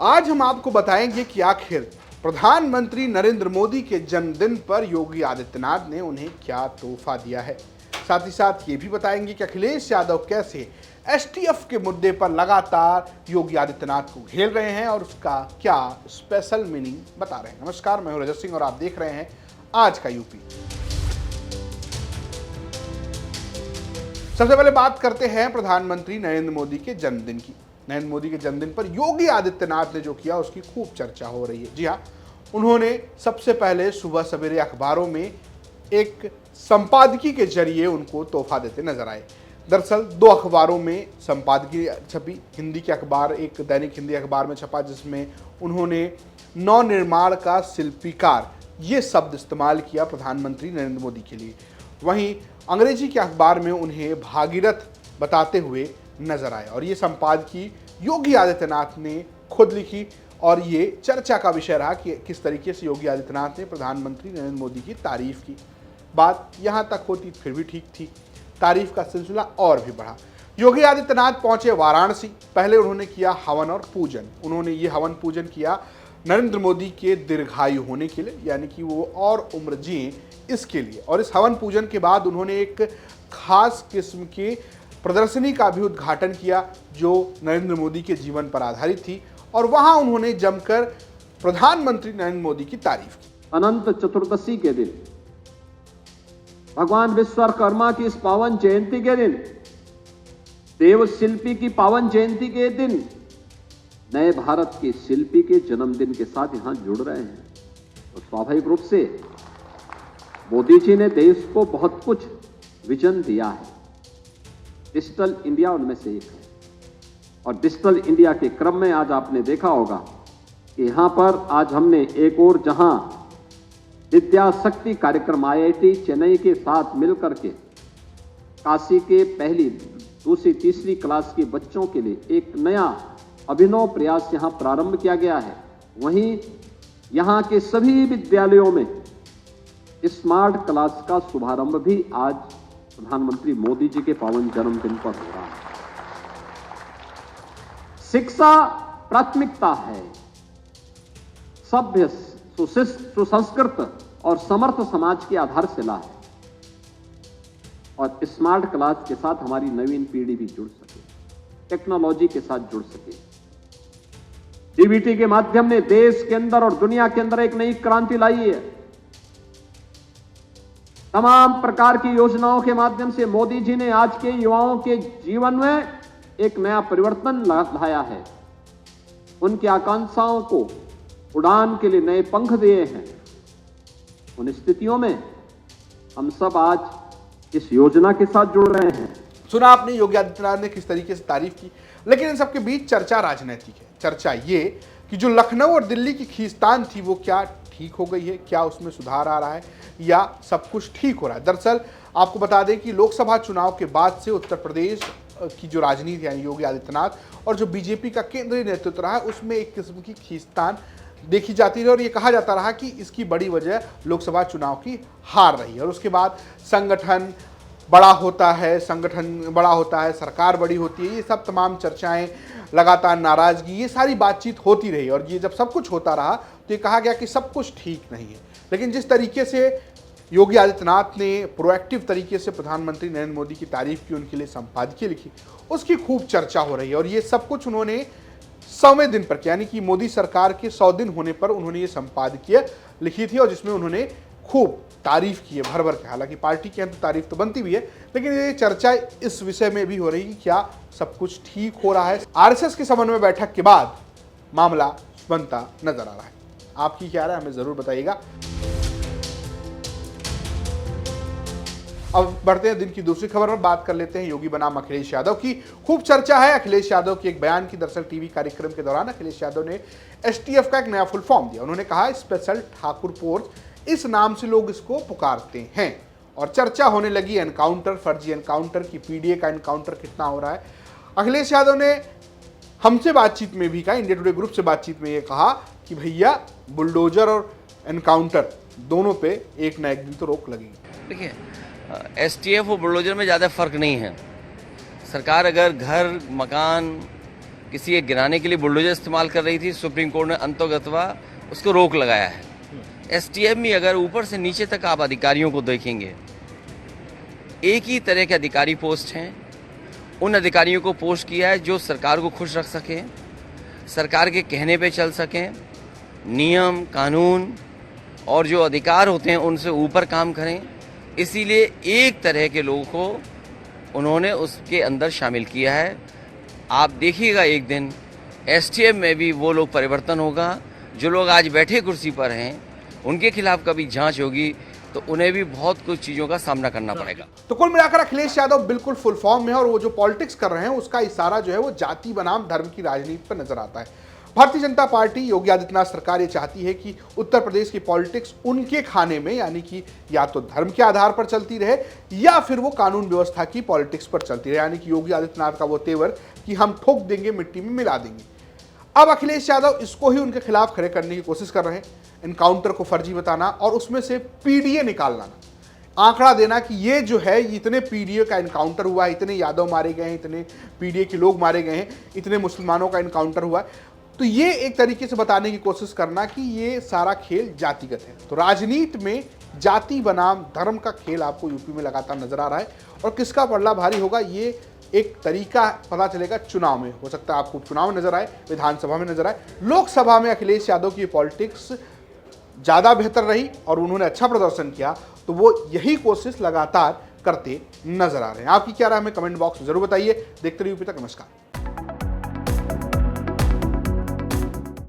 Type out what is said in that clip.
आज हम आपको बताएंगे कि आखिर प्रधानमंत्री नरेंद्र मोदी के जन्मदिन पर योगी आदित्यनाथ ने उन्हें क्या तोहफा दिया है। साथ ही साथ ये भी बताएंगे कि अखिलेश यादव कैसे एसटीएफ के मुद्दे पर लगातार योगी आदित्यनाथ को घेर रहे हैं और उसका क्या स्पेशल मीनिंग बता रहे हैं। नमस्कार, मैं हूं रजत सिंह और आप देख रहे हैं आज का यूपी। सबसे पहले बात करते हैं प्रधानमंत्री नरेंद्र मोदी के जन्मदिन की। नरेंद्र मोदी के जन्मदिन पर योगी आदित्यनाथ ने जो किया उसकी खूब चर्चा हो रही है। जी हाँ, उन्होंने सबसे पहले सुबह सवेरे अखबारों में एक संपादकीय के जरिए उनको तोहफा देते नजर आए। दरअसल दो अखबारों में संपादकीय छपी। हिंदी के अखबार, एक दैनिक हिंदी अखबार में छपा जिसमें उन्होंने नवनिर्माण का शिल्पीकार ये शब्द इस्तेमाल किया प्रधानमंत्री नरेंद्र मोदी के लिए। वहीं अंग्रेजी के अखबार में उन्हें भागीरथ बताते हुए नजर आए और ये संपादकीय योगी आदित्यनाथ ने खुद लिखी और ये चर्चा का विषय रहा कि किस तरीके से योगी आदित्यनाथ ने प्रधानमंत्री नरेंद्र मोदी की तारीफ की। बात यहां तक होती फिर भी ठीक थी, तारीफ का सिलसिला और भी बढ़ा। योगी आदित्यनाथ पहुंचे वाराणसी। पहले उन्होंने किया हवन और पूजन। उन्होंने ये हवन पूजन किया नरेंद्र मोदी के दीर्घायु होने के लिए, यानी कि वो और उम्र जिए इसके लिए। और इस हवन पूजन के बाद उन्होंने एक खास किस्म की प्रदर्शनी का भी उद्घाटन किया जो नरेंद्र मोदी के जीवन पर आधारित थी और वहां उन्होंने जमकर प्रधानमंत्री नरेंद्र मोदी की तारीफ की। अनंत चतुर्दशी के दिन, भगवान विश्वकर्मा की इस पावन जयंती के दिन, देव शिल्पी की पावन जयंती के दिन, नए भारत के शिल्पी के जन्मदिन के साथ यहां जुड़ रहे हैं। तो स्वाभाविक रूप से मोदी जी ने देश को बहुत कुछ विजन दिया है। डिजिटल इंडिया उनमें से एक है और डिजिटल इंडिया के क्रम में आज आपने देखा होगा कि यहां पर आज हमने एक और जहां विद्या शक्ति कार्यक्रम आईआईटी चेन्नई के साथ मिलकर के काशी के पहली, दूसरी, तीसरी क्लास के बच्चों के लिए एक नया अभिनव प्रयास यहां प्रारंभ किया गया है। वहीं यहां के सभी विद्यालयों में स्मार्ट क्लास का शुभारंभ भी आज प्रधानमंत्री मोदी जी के पावन जन्मदिन पर हो रहा है। शिक्षा प्राथमिकता है। सभ्य, सुशिष्ट, सुसंस्कृत और समर्थ समाज की आधारशिला है और स्मार्ट क्लास के साथ हमारी नवीन पीढ़ी भी जुड़ सके, टेक्नोलॉजी के साथ जुड़ सके। डीबीटी के माध्यम ने देश के अंदर और दुनिया के अंदर एक नई क्रांति लाई है। तमाम प्रकार की योजनाओं के माध्यम से मोदी जी ने आज के युवाओं के जीवन में एक नया परिवर्तन लाया है। उनकी आकांक्षाओं को उड़ान के लिए नए पंख दिए हैं। उन स्थितियों में हम सब आज इस योजना के साथ जुड़ रहे हैं। सुना आपने योगी आदित्यनाथ ने किस तरीके से तारीफ की, लेकिन इन सबके बीच चर्चा राजनीतिक है। चर्चा ये कि जो लखनऊ और दिल्ली की खींचतान थी वो क्या ठीक हो गई है, क्या उसमें सुधार आ रहा है या सब कुछ ठीक हो रहा है। दरअसल आपको बता दें कि लोकसभा चुनाव के बाद से उत्तर प्रदेश की जो राजनीति यानी योगी आदित्यनाथ और जो बीजेपी का केंद्रीय नेतृत्व रहा है उसमें एक किस्म की खींचतान देखी जाती है और ये कहा जाता रहा कि इसकी बड़ी वजह लोकसभा चुनाव की हार रही है। और उसके बाद संगठन बड़ा होता है, सरकार बड़ी होती है, ये सब तमाम चर्चाएं, लगातार नाराजगी, ये सारी बातचीत होती रही। और ये जब सब कुछ होता रहा तो ये कहा गया कि सब कुछ ठीक नहीं है। लेकिन जिस तरीके से योगी आदित्यनाथ ने प्रोएक्टिव तरीके से प्रधानमंत्री नरेंद्र मोदी की तारीफ की, उनके लिए संपादकीय लिखी, उसकी खूब चर्चा हो रही है। और ये सब कुछ उन्होंने 100वें दिन पर, यानी कि मोदी सरकार के 100 दिन होने पर उन्होंने ये संपादकीय लिखी थी और जिसमें उन्होंने खूब तारीफ की है भर भर के। हालांकि पार्टी के अंदर तारीफ तो बनती भी है, लेकिन ये चर्चा इस विषय में भी हो रही है कि क्या सब कुछ ठीक हो रहा है। आरएसएस के समन्वय बैठक के बाद मामला बनता नजर आ रहा है। आपकी क्या राय, हमें जरूर बताइएगा। अब बढ़ते हैं दिन की दूसरी खबर पर, बात कर लेते हैं योगी बनाम अखिलेश यादव की। खूब चर्चा है अखिलेश यादव की एक बयान की। दरअसल टीवी कार्यक्रम के दौरान अखिलेश यादव ने एसटीएफ का एक नया फुल फॉर्म दिया। उन्होंने कहा स्पेशल ठाकुर फोर्स, इस नाम से लोग इसको पुकारते हैं। और चर्चा होने लगी एनकाउंटर, फर्जी एनकाउंटर की, पीडीए का एनकाउंटर कितना हो रहा है। अखिलेश यादव ने हमसे बातचीत में भी कहा, इंडिया टुडे ग्रुप से बातचीत में ये कहा कि भैया बुलडोजर और एनकाउंटर दोनों पे एक ना एक दिन तो रोक लगेगी। देखिए, एसटीएफ और बुलडोजर में ज़्यादा फर्क नहीं है। सरकार अगर घर, मकान किसी एक गिराने के लिए बुलडोजर इस्तेमाल कर रही थी, सुप्रीम कोर्ट ने अंतोगत्वा उसको रोक लगाया है। एसटीएफ में अगर ऊपर से नीचे तक आप अधिकारियों को देखेंगे, एक ही तरह के अधिकारी पोस्ट हैं। उन अधिकारियों को पोस्ट किया है जो सरकार को खुश रख सकें, सरकार के कहने पे चल सकें, नियम कानून और जो अधिकार होते हैं उनसे ऊपर काम करें। इसीलिए एक तरह के लोगों को उन्होंने उसके अंदर शामिल किया है। आप देखिएगा एक दिन एसटीएफ में भी वो लोग परिवर्तन होगा। जो लोग आज बैठे कुर्सी पर हैं, उनके खिलाफ कभी जांच होगी तो उन्हें भी बहुत कुछ चीज़ों का सामना करना पड़ेगा। तो कुल मिलाकर अखिलेश यादव बिल्कुल फुल फॉर्म में है और वो जो पॉलिटिक्स कर रहे हैं उसका इशारा जो है वो जाति बनाम धर्म की राजनीति पर नजर आता है। भारतीय जनता पार्टी, योगी आदित्यनाथ सरकार ये चाहती है कि उत्तर प्रदेश की पॉलिटिक्स उनके खाने में, यानी कि या तो धर्म के आधार पर चलती रहे या फिर वो कानून व्यवस्था की पॉलिटिक्स पर चलती रहे, यानी कि योगी आदित्यनाथ का वो तेवर कि हम ठोक देंगे, मिट्टी में मिला देंगे। अब अखिलेश यादव इसको ही उनके खिलाफ खड़े करने की कोशिश कर रहे हैं। एनकाउंटर को फर्जी बताना और उसमें से पीडीए निकालना, आंकड़ा देना कि ये जो है इतने पीडीए का एनकाउंटर हुआ है, इतने यादव मारे गए हैं, इतने पीडीए के लोग मारे गए हैं, इतने मुसलमानों का एनकाउंटर हुआ है। तो ये एक तरीके से बताने की कोशिश करना कि ये सारा खेल जातिगत है। तो राजनीति में जाति बनाम धर्म का खेल आपको यूपी में लगातार नजर आ रहा है और किसका पलड़ा भारी होगा ये एक तरीका पता चलेगा चुनाव में। हो सकता है आपको चुनाव में नजर आए, विधानसभा में नजर आए, लोकसभा में अखिलेश यादव की पॉलिटिक्स ज़्यादा बेहतर रही और उन्होंने अच्छा प्रदर्शन किया, तो वो यही कोशिश लगातार करते नजर आ रहे हैं। आपकी क्या राय है, हमें कमेंट बॉक्स में जरूर बताइए। देखते रहिए यूपी तक। नमस्कार।